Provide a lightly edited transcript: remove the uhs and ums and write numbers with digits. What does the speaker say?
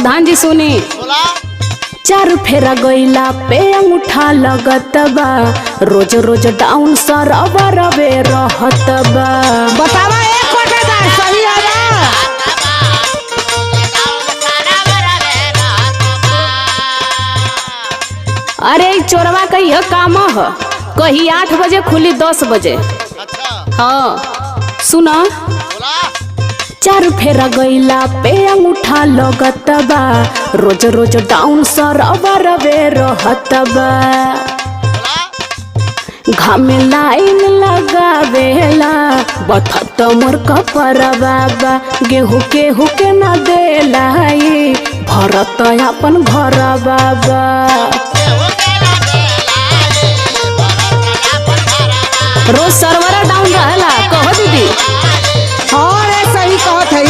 प्रधान जी सुनी। चार फेरा गईला पे अंगूठा लगत बा, रोज रोज डाउन सरवर वे रहत बा। बतावा एक पटेदार सही है ना? अरे चोरवा कही काम ह, कही 8 बजे खुली 10 बजे। हाँ सुना, चार फेरा गईला पे अंगूठा लगत बा, रोज रोज डाउन सरवर वे रहत बा। घामे लाइन लगावेला बथत मोर कपड़ा बाबा, गेहूं केहू के न देला भरत अपन घर बाबा। रोज सर्वर डाउन रहेला कहो दीदी। हाँ रे सही कहत है।